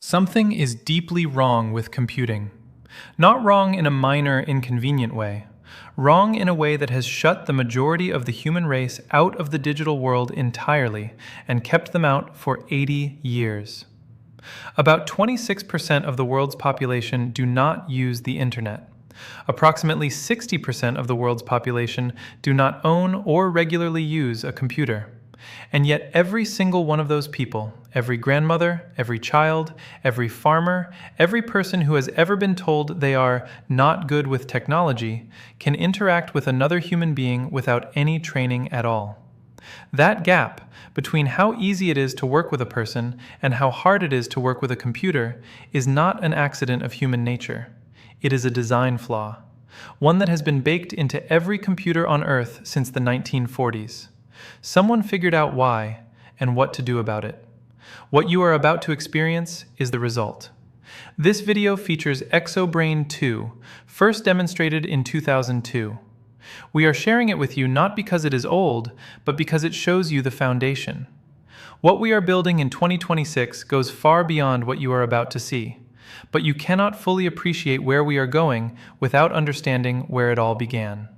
Something is deeply wrong with computing. Not wrong in a minor, inconvenient way. Wrong in a way that has shut the majority of the human race out of the digital world entirely and kept them out for 80 years. About 26% of the world's population do not use the internet. Approximately 60% of the world's population do not own or regularly use a computer. And yet every single one of those people, every grandmother, every child, every farmer, every person who has ever been told they are not good with technology, can interact with another human being without any training at all. That gap between how easy it is to work with a person and how hard it is to work with a computer is not an accident of human nature. It is a design flaw, one that has been baked into every computer on Earth since the 1940s. Someone figured out why and what to do about it. What you are about to experience is the result. This video features ExoBrain 2, first demonstrated in 2002. We are sharing it with you not because it is old, but because it shows you the foundation. What we are building in 2026 goes far beyond what you are about to see, but you cannot fully appreciate where we are going without understanding where it all began.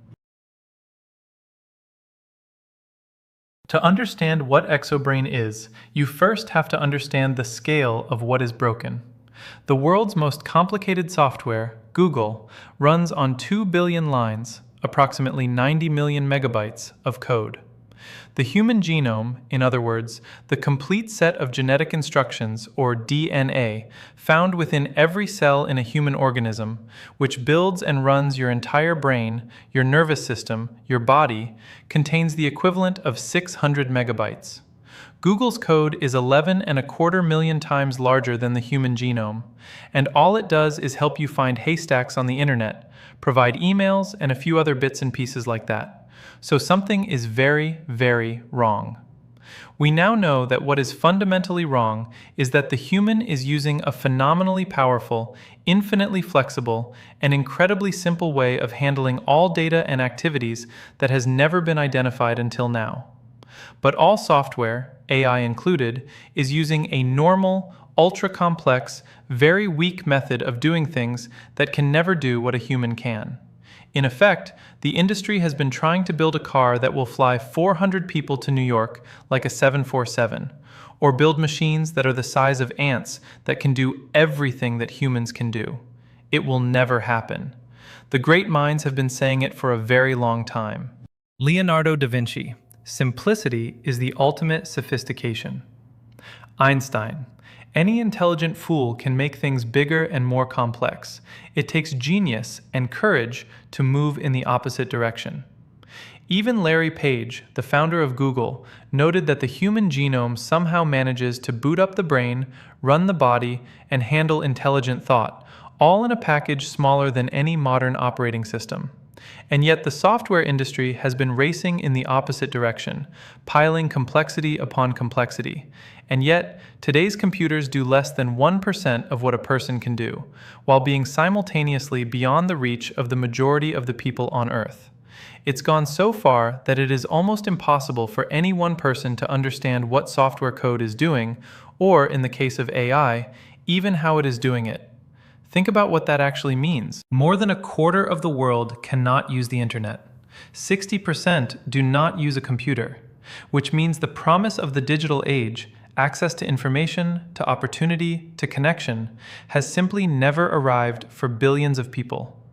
To understand what ExoBrain is, you first have to understand the scale of what is broken. The world's most complicated software, Google, runs on 2 billion lines, approximately 90 million megabytes, of code. The human genome, in other words, the complete set of genetic instructions, or DNA, found within every cell in a human organism, which builds and runs your entire brain, your nervous system, your body, contains the equivalent of 600 megabytes. Google's code is 11.25 million times larger than the human genome, and all it does is help you find haystacks on the internet, provide emails, and a few other bits and pieces like that. So something is very, very wrong. We now know that what is fundamentally wrong is that the human is using a phenomenally powerful, infinitely flexible, and incredibly simple way of handling all data and activities that has never been identified until now. But all software, AI included, is using a normal, ultra-complex, very weak method of doing things that can never do what a human can. In effect, the industry has been trying to build a car that will fly 400 people to New York like a 747, or build machines that are the size of ants that can do everything that humans can do. It will never happen. The great minds have been saying it for a very long time. Leonardo da Vinci: simplicity is the ultimate sophistication. Einstein: any intelligent fool can make things bigger and more complex. It takes genius and courage to move in the opposite direction. Even Larry Page, the founder of Google, noted that the human genome somehow manages to boot up the brain, run the body, and handle intelligent thought, all in a package smaller than any modern operating system. And yet the software industry has been racing in the opposite direction, piling complexity upon complexity. And yet, today's computers do less than 1% of what a person can do, while being simultaneously beyond the reach of the majority of the people on Earth. It's gone so far that it is almost impossible for any one person to understand what software code is doing, or, in the case of AI, even how it is doing it. Think about what that actually means. More than a quarter of the world cannot use the internet. 60% do not use a computer, which means the promise of the digital age, access to information, to opportunity, to connection, has simply never arrived for billions of people.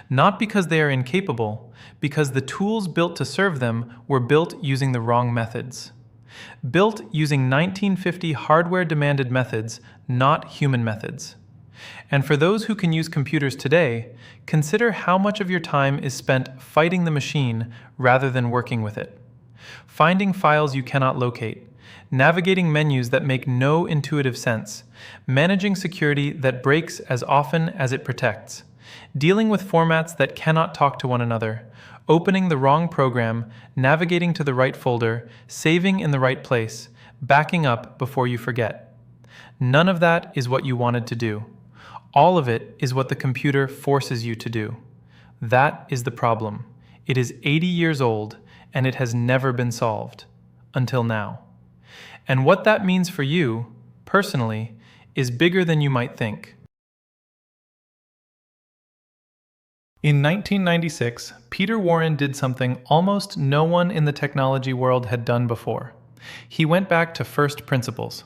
Not because they are incapable, because the tools built to serve them were built using the wrong methods. Built using 1950 hardware-demanded methods, not human methods. And for those who can use computers today, consider how much of your time is spent fighting the machine rather than working with it. Finding files you cannot locate, navigating menus that make no intuitive sense, managing security that breaks as often as it protects, dealing with formats that cannot talk to one another, opening the wrong program, navigating to the right folder, saving in the right place, backing up before you forget. None of that is what you wanted to do. All of it is what the computer forces you to do. That is the problem. It is 80 years old, and it has never been solved. Until now. And what that means for you, personally, is bigger than you might think. In 1996, Peter Warren did something almost no one in the technology world had done before. He went back to first principles.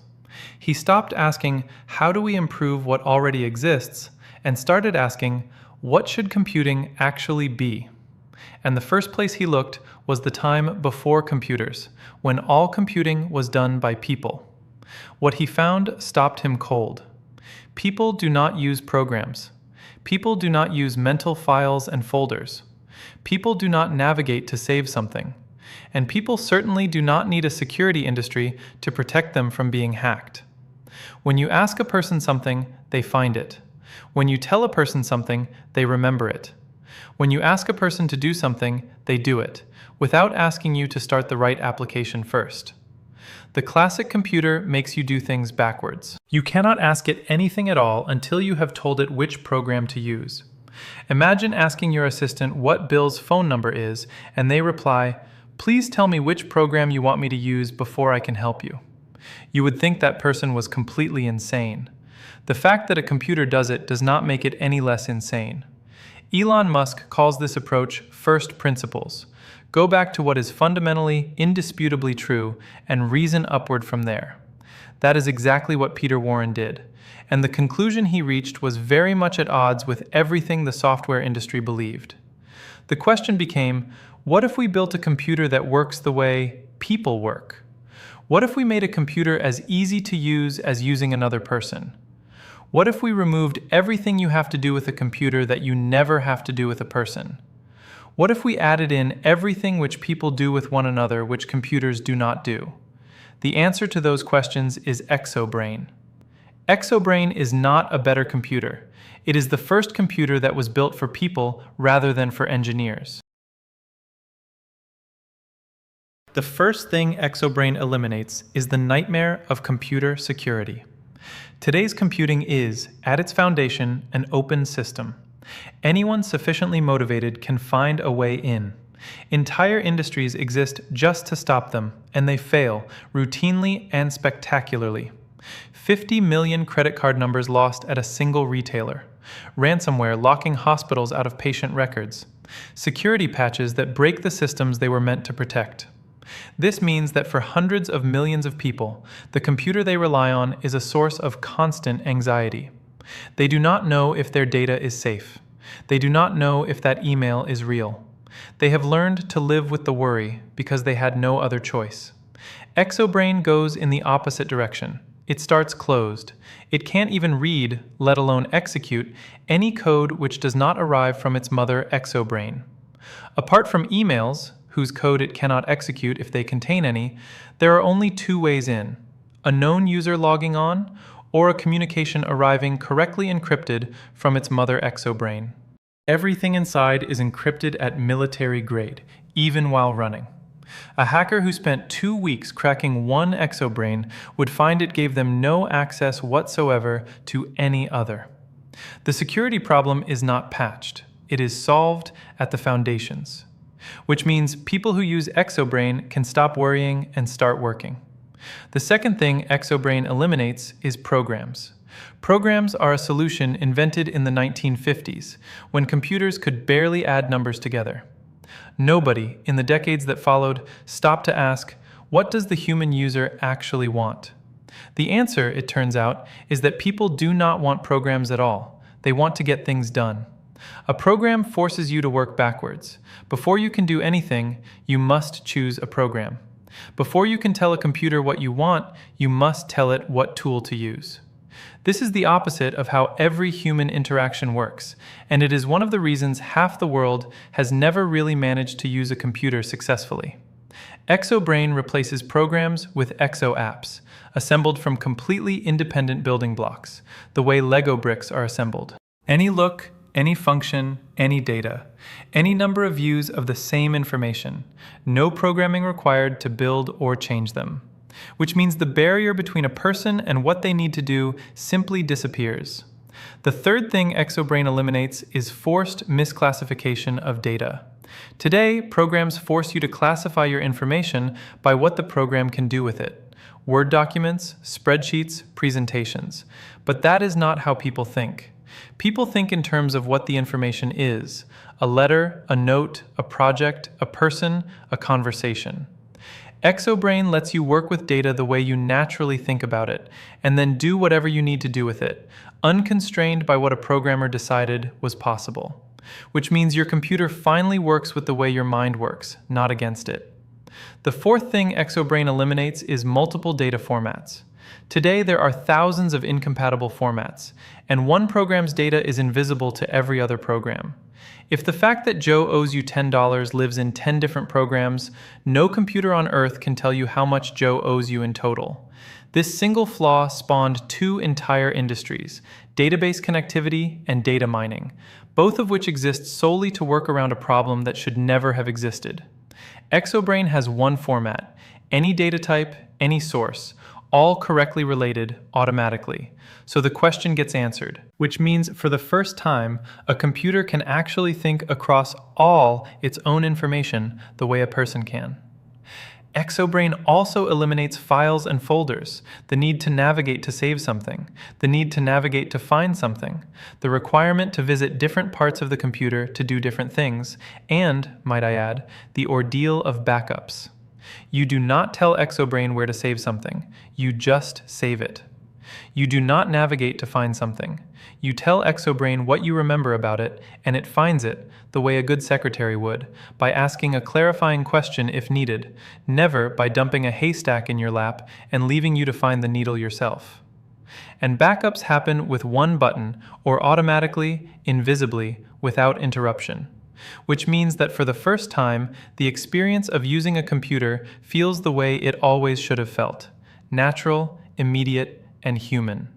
He stopped asking, how do we improve what already exists, and started asking, what should computing actually be? And the first place he looked was the time before computers, when all computing was done by people. What he found stopped him cold. People do not use programs. People do not use mental files and folders. People do not navigate to save something. And people certainly do not need a security industry to protect them from being hacked. When you ask a person something, they find it. When you tell a person something, they remember it. When you ask a person to do something, they do it, without asking you to start the right application first. The classic computer makes you do things backwards. You cannot ask it anything at all until you have told it which program to use. Imagine asking your assistant what Bill's phone number is, and they reply, "Please tell me which program you want me to use before I can help you." You would think that person was completely insane. The fact that a computer does it does not make it any less insane. Elon Musk calls this approach first principles. Go back to what is fundamentally, indisputably true, and reason upward from there. That is exactly what Peter Warren did, and the conclusion he reached was very much at odds with everything the software industry believed. The question became, what if we built a computer that works the way people work? What if we made a computer as easy to use as using another person? What if we removed everything you have to do with a computer that you never have to do with a person? What if we added in everything which people do with one another which computers do not do? The answer to those questions is ExoBrain. ExoBrain is not a better computer. It is the first computer that was built for people rather than for engineers. The first thing ExoBrain eliminates is the nightmare of computer security. Today's computing is, at its foundation, an open system. Anyone sufficiently motivated can find a way in. Entire industries exist just to stop them, and they fail, routinely and spectacularly. 50 million credit card numbers lost at a single retailer. Ransomware locking hospitals out of patient records. Security patches that break the systems they were meant to protect. This means that for hundreds of millions of people, the computer they rely on is a source of constant anxiety. They do not know if their data is safe. They do not know if that email is real. They have learned to live with the worry because they had no other choice. ExoBrain goes in the opposite direction. It starts closed. It can't even read, let alone execute, any code which does not arrive from its mother ExoBrain. Apart from emails, whose code it cannot execute if they contain any, there are only two ways in: a known user logging on, or a communication arriving correctly encrypted from its mother ExoBrain. Everything inside is encrypted at military grade, even while running. A hacker who spent 2 weeks cracking one ExoBrain would find it gave them no access whatsoever to any other. The security problem is not patched. It is solved at the foundations, which means people who use ExoBrain can stop worrying and start working. The second thing ExoBrain eliminates is programs. Programs are a solution invented in the 1950s, when computers could barely add numbers together. Nobody, in the decades that followed, stopped to ask, what does the human user actually want? The answer, it turns out, is that people do not want programs at all. They want to get things done. A program forces you to work backwards. Before you can do anything, you must choose a program. Before you can tell a computer what you want, you must tell it what tool to use. This is the opposite of how every human interaction works, and it is one of the reasons half the world has never really managed to use a computer successfully. ExoBrain replaces programs with Exo apps, assembled from completely independent building blocks, the way Lego bricks are assembled. Any look, any function, any data, any number of views of the same information, no programming required to build or change them. Which means the barrier between a person and what they need to do simply disappears. The third thing ExoBrain eliminates is forced misclassification of data. Today, programs force you to classify your information by what the program can do with it. Word documents, spreadsheets, presentations. But that is not how people think. People think in terms of what the information is: a letter, a note, a project, a person, a conversation. ExoBrain lets you work with data the way you naturally think about it, and then do whatever you need to do with it, unconstrained by what a programmer decided was possible. Which means your computer finally works with the way your mind works, not against it. The fourth thing ExoBrain eliminates is multiple data formats. Today, there are thousands of incompatible formats, and one program's data is invisible to every other program. If the fact that Joe owes you $10 lives in 10 different programs, no computer on Earth can tell you how much Joe owes you in total. This single flaw spawned two entire industries: database connectivity and data mining, both of which exist solely to work around a problem that should never have existed. ExoBrain has one format: any data type, any source, all correctly related automatically. So the question gets answered, which means for the first time, a computer can actually think across all its own information the way a person can. ExoBrain also eliminates files and folders, the need to navigate to save something, the need to navigate to find something, the requirement to visit different parts of the computer to do different things, and, might I add, the ordeal of backups. You do not tell ExoBrain where to save something, you just save it. You do not navigate to find something. You tell ExoBrain what you remember about it, and it finds it, the way a good secretary would, by asking a clarifying question if needed, never by dumping a haystack in your lap and leaving you to find the needle yourself. And backups happen with one button, or automatically, invisibly, without interruption. Which means that for the first time, the experience of using a computer feels the way it always should have felt: natural, immediate, and human.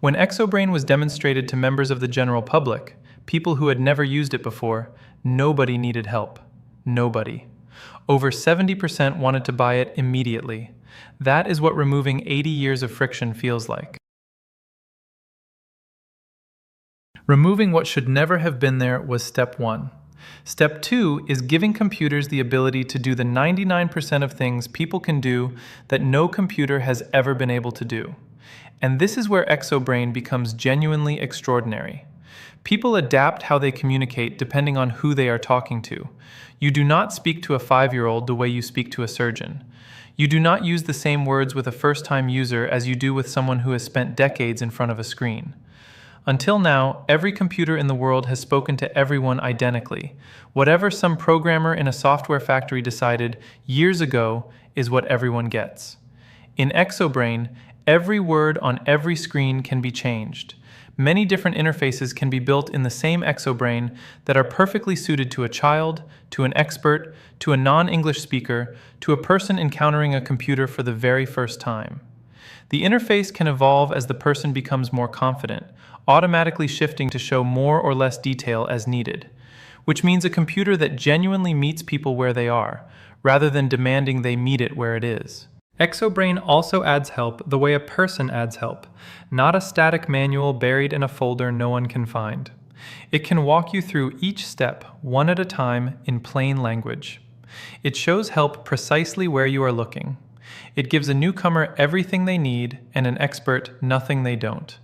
When ExoBrain was demonstrated to members of the general public, people who had never used it before, nobody needed help. Nobody. Over 70% wanted to buy it immediately. That is what removing 80 years of friction feels like. Removing what should never have been there was step one. Step two is giving computers the ability to do the 99% of things people can do that no computer has ever been able to do. And this is where ExoBrain becomes genuinely extraordinary. People adapt how they communicate depending on who they are talking to. You do not speak to a 5-year-old the way you speak to a surgeon. You do not use the same words with a first-time user as you do with someone who has spent decades in front of a screen. Until now, every computer in the world has spoken to everyone identically. Whatever some programmer in a software factory decided years ago is what everyone gets. In ExoBrain, every word on every screen can be changed. Many different interfaces can be built in the same ExoBrain that are perfectly suited to a child, to an expert, to a non-English speaker, to a person encountering a computer for the very first time. The interface can evolve as the person becomes more confident, automatically shifting to show more or less detail as needed, which means a computer that genuinely meets people where they are, rather than demanding they meet it where it is. ExoBrain also adds help the way a person adds help, not a static manual buried in a folder no one can find. It can walk you through each step, one at a time, in plain language. It shows help precisely where you are looking. It gives a newcomer everything they need and an expert nothing they don't.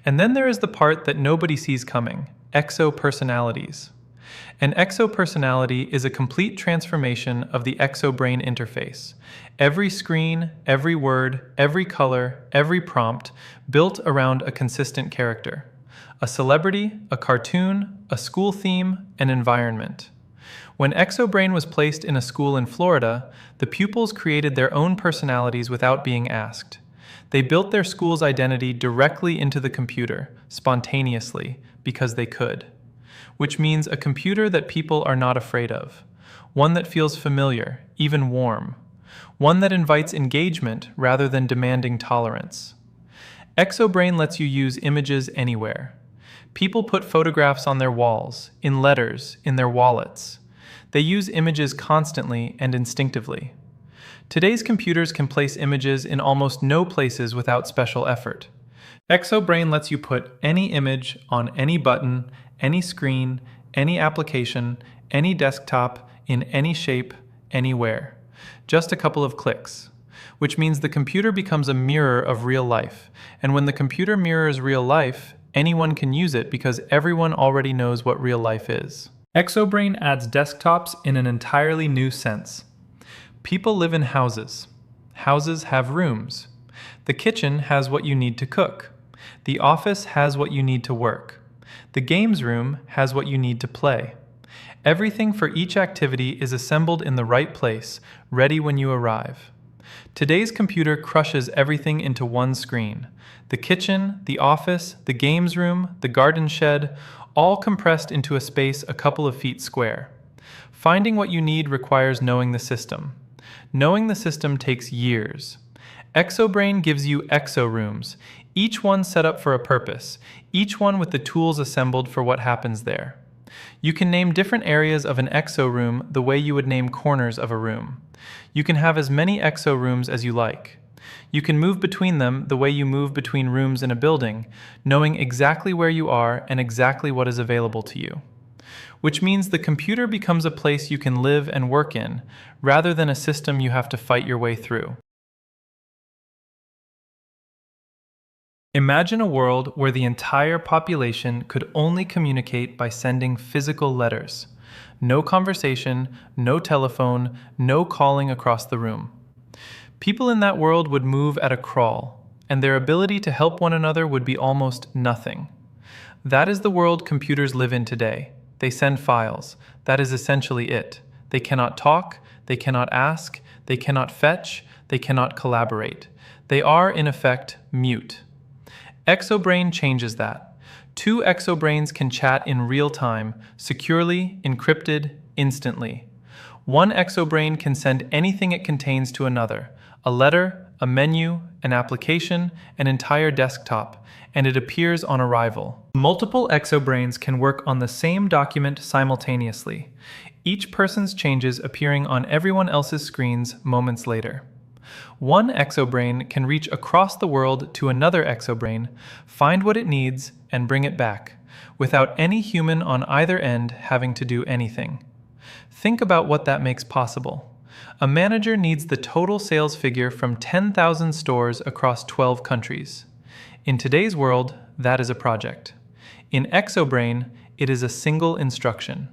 And then there is the part that nobody sees coming: exo-personalities. An exo-personality is a complete transformation of the ExoBrain interface. Every screen, every word, every color, every prompt built around a consistent character. A celebrity, a cartoon, a school theme, an environment. When ExoBrain was placed in a school in Florida, the pupils created their own personalities without being asked. They built their school's identity directly into the computer, spontaneously, because they could. Which means a computer that people are not afraid of. One that feels familiar, even warm. One that invites engagement rather than demanding tolerance. ExoBrain lets you use images anywhere. People put photographs on their walls, in letters, in their wallets. They use images constantly and instinctively. Today's computers can place images in almost no places without special effort. ExoBrain lets you put any image on any button, any screen, any application, any desktop, in any shape, anywhere. Just a couple of clicks. which means the computer becomes a mirror of real life. And when the computer mirrors real life, anyone can use it because everyone already knows what real life is. ExoBrain adds desktops in an entirely new sense. People live in houses. Houses have rooms. The kitchen has what you need to cook. The office has what you need to work. The games room has what you need to play. Everything for each activity is assembled in the right place, ready when you arrive. Today's computer crushes everything into one screen. The kitchen, the office, the games room, the garden shed, all compressed into a space a couple of feet square. Finding what you need requires knowing the system. Knowing the system takes years. ExoBrain gives you exo rooms, each one set up for a purpose, each one with the tools assembled for what happens there. You can name different areas of an exo room the way you would name corners of a room. You can have as many exo rooms as you like. You can move between them the way you move between rooms in a building, knowing exactly where you are and exactly what is available to you. Which means the computer becomes a place you can live and work in, rather than a system you have to fight your way through. Imagine a world where the entire population could only communicate by sending physical letters. No conversation, no telephone, no calling across the room. People in that world would move at a crawl, and their ability to help one another would be almost nothing. That is the world computers live in today. They send files. That is essentially it. They cannot talk, they cannot ask, they cannot fetch, they cannot collaborate. They are, in effect, mute. ExoBrain changes that. Two ExoBrains can chat in real time, securely, encrypted, instantly. One ExoBrain can send anything it contains to another, a letter, a menu, an application, an entire desktop, and it appears on arrival. Multiple ExoBrains can work on the same document simultaneously, each person's changes appearing on everyone else's screens moments later. One ExoBrain can reach across the world to another ExoBrain, find what it needs, and bring it back, without any human on either end having to do anything. Think about what that makes possible. A manager needs the total sales figure from 10,000 stores across 12 countries. In today's world, that is a project. In ExoBrain, it is a single instruction.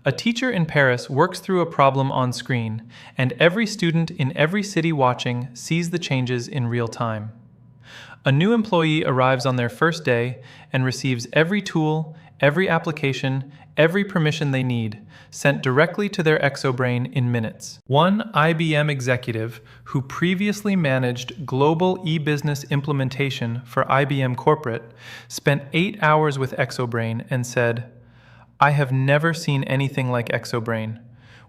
A teacher in Paris works through a problem on screen, and every student in every city watching sees the changes in real time. A new employee arrives on their first day and receives every tool, every application, every permission they need, sent directly to their ExoBrain in minutes. One IBM executive who previously managed global e-business implementation for IBM Corporate spent 8 hours with ExoBrain and said, "I have never seen anything like ExoBrain.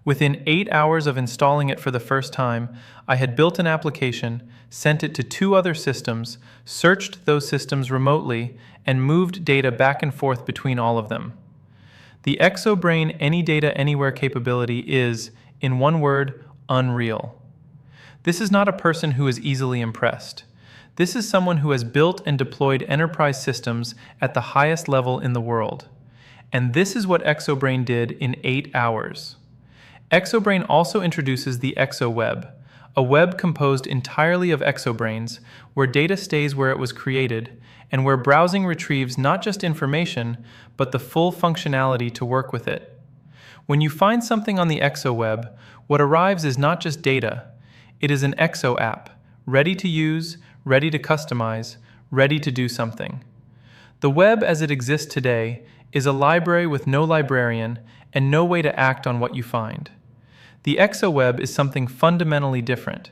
Within 8 hours of installing it for the first time, I had built an application, sent it to 2 other systems, searched those systems remotely, and moved data back and forth between all of them." The ExoBrain Any Data Anywhere capability is, in one word, unreal. This is not a person who is easily impressed. This is someone who has built and deployed enterprise systems at the highest level in the world. And this is what ExoBrain did in 8 hours. ExoBrain also introduces the ExoWeb, a web composed entirely of ExoBrains, where data stays where it was created, and where browsing retrieves not just information, but the full functionality to work with it. When you find something on the ExoWeb, what arrives is not just data, it is an Exo app, ready to use, ready to customize, ready to do something. The web as it exists today is a library with no librarian and no way to act on what you find. The ExoWeb is something fundamentally different.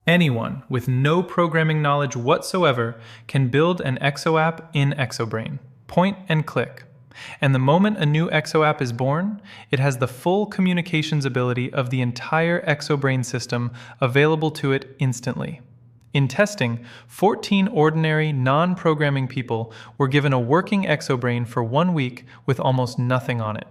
Anyone with no programming knowledge whatsoever can build an Exo app in ExoBrain. Point and click. And the moment a new Exo app is born, it has the full communications ability of the entire ExoBrain system available to it instantly. In testing, 14 ordinary, non-programming people were given a working ExoBrain for 1 week with almost nothing on it.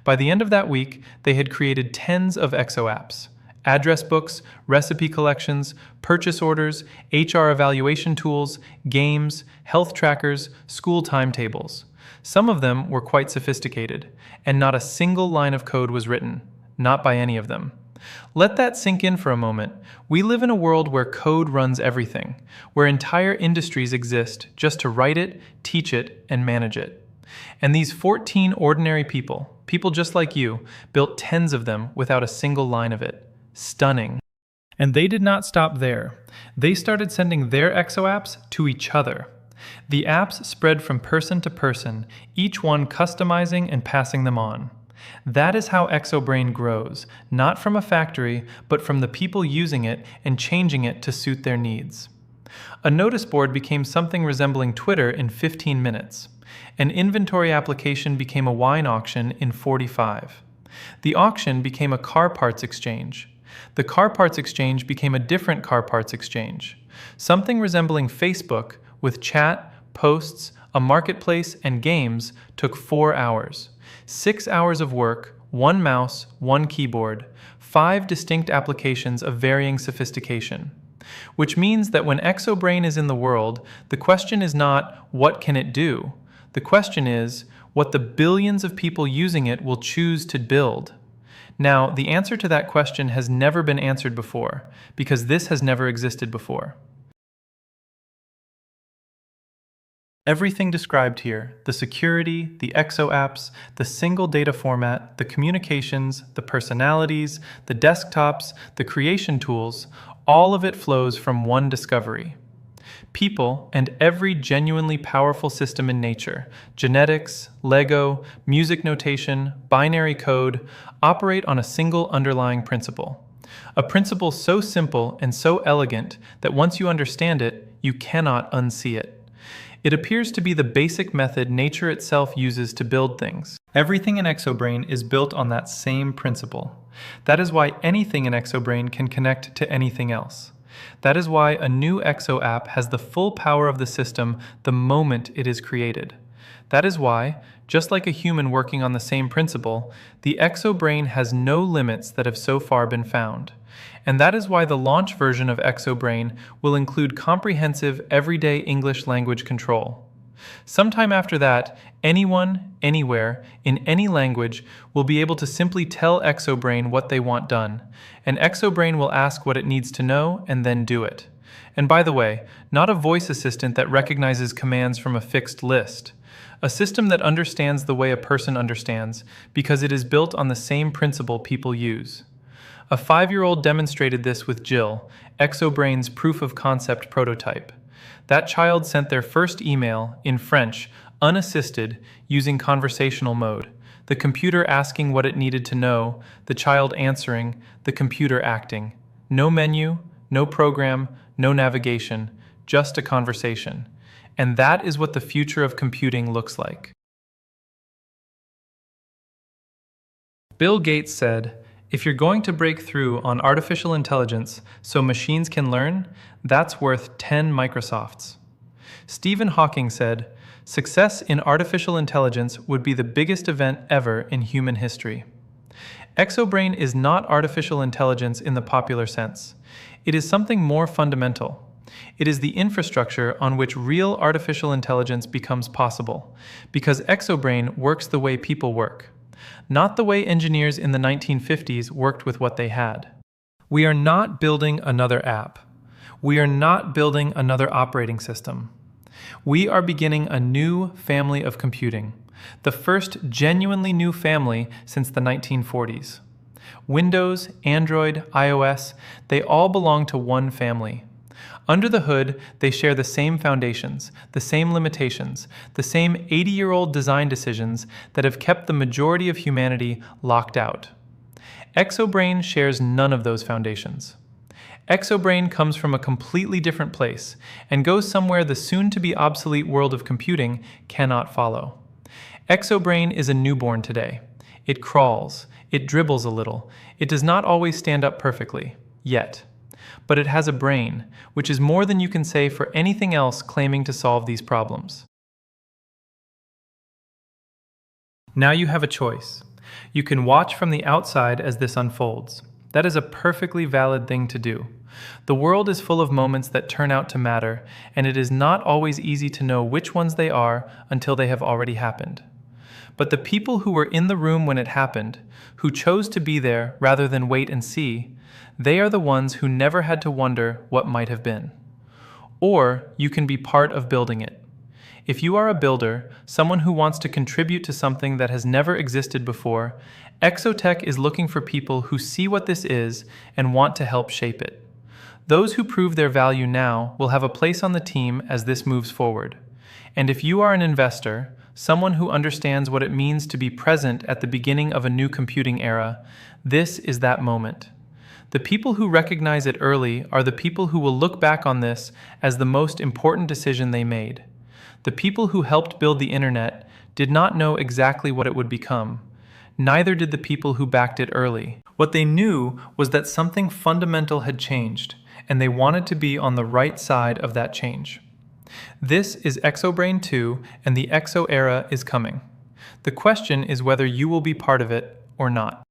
By the end of that week, they had created tens of Exo apps. Address books, recipe collections, purchase orders, HR evaluation tools, games, health trackers, school timetables. Some of them were quite sophisticated, and not a single line of code was written, not by any of them. Let that sink in for a moment. We live in a world where code runs everything, where entire industries exist just to write it, teach it, and manage it. And these 14 ordinary people, people just like you, built tens of them without a single line of it. Stunning. And they did not stop there. They started sending their Exo apps to each other. The apps spread from person to person, each one customizing and passing them on. That is how ExoBrain grows, not from a factory, but from the people using it and changing it to suit their needs. A notice board became something resembling Twitter in 15 minutes. An inventory application became a wine auction in 45. The auction became a car parts exchange. The car parts exchange became a different car parts exchange. Something resembling Facebook, with chat, posts, a marketplace, and games, took 4 hours. 6 hours of work, 1 mouse, 1 keyboard, 5 distinct applications of varying sophistication. Which means that when ExoBrain is in the world, the question is not, what can it do? The question is, what the billions of people using it will choose to build. Now, the answer to that question has never been answered before, because this has never existed before. Everything described here, the security, the Exo apps, the single data format, the communications, the personalities, the desktops, the creation tools, all of it flows from one discovery. People and every genuinely powerful system in nature, genetics, Lego, music notation, binary code, operate on a single underlying principle. A principle so simple and so elegant that once you understand it, you cannot unsee it. It appears to be the basic method nature itself uses to build things. Everything in ExoBrain is built on that same principle. That is why anything in ExoBrain can connect to anything else. That is why a new Exo app has the full power of the system the moment it is created. That is why, just like a human working on the same principle, the ExoBrain has no limits that have so far been found. And that is why the launch version of ExoBrain will include comprehensive everyday English language control. Sometime after that, anyone, anywhere, in any language will be able to simply tell ExoBrain what they want done, and ExoBrain will ask what it needs to know and then do it. And by the way, not a voice assistant that recognizes commands from a fixed list. A system that understands the way a person understands, because it is built on the same principle people use. A 5-year-old demonstrated this with Jill, ExoBrain's proof of concept prototype. That child sent their first email, in French, unassisted, using conversational mode. The computer asking what it needed to know, the child answering, the computer acting. No menu, no program, no navigation, just a conversation. And that is what the future of computing looks like. Bill Gates said, "If you're going to break through on artificial intelligence so machines can learn, that's worth 10 Microsofts." Stephen Hawking said, "Success in artificial intelligence would be the biggest event ever in human history." ExoBrain is not artificial intelligence in the popular sense. It is something more fundamental. It is the infrastructure on which real artificial intelligence becomes possible, because ExoBrain works the way people work. Not the way engineers in the 1950s worked with what they had. We are not building another app. We are not building another operating system. We are beginning a new family of computing, the first genuinely new family since the 1940s. Windows, Android, iOS, they all belong to one family. Under the hood, they share the same foundations, the same limitations, the same 80-year-old design decisions that have kept the majority of humanity locked out. ExoBrain shares none of those foundations. ExoBrain comes from a completely different place and goes somewhere the soon-to-be obsolete world of computing cannot follow. ExoBrain is a newborn today. It crawls, it dribbles a little, it does not always stand up perfectly, yet. But it has a brain, which is more than you can say for anything else claiming to solve these problems. Now you have a choice. You can watch from the outside as this unfolds. That is a perfectly valid thing to do. The world is full of moments that turn out to matter, and it is not always easy to know which ones they are until they have already happened. But the people who were in the room when it happened, who chose to be there rather than wait and see, they are the ones who never had to wonder what might have been. Or you can be part of building it. If you are a builder, someone who wants to contribute to something that has never existed before, ExoTech is looking for people who see what this is and want to help shape it. Those who prove their value now will have a place on the team as this moves forward. And if you are an investor, someone who understands what it means to be present at the beginning of a new computing era, this is that moment. The people who recognize it early are the people who will look back on this as the most important decision they made. The people who helped build the internet did not know exactly what it would become. Neither did the people who backed it early. What they knew was that something fundamental had changed, and they wanted to be on the right side of that change. This is ExoBrain 2, and the Exo era is coming. The question is whether you will be part of it or not.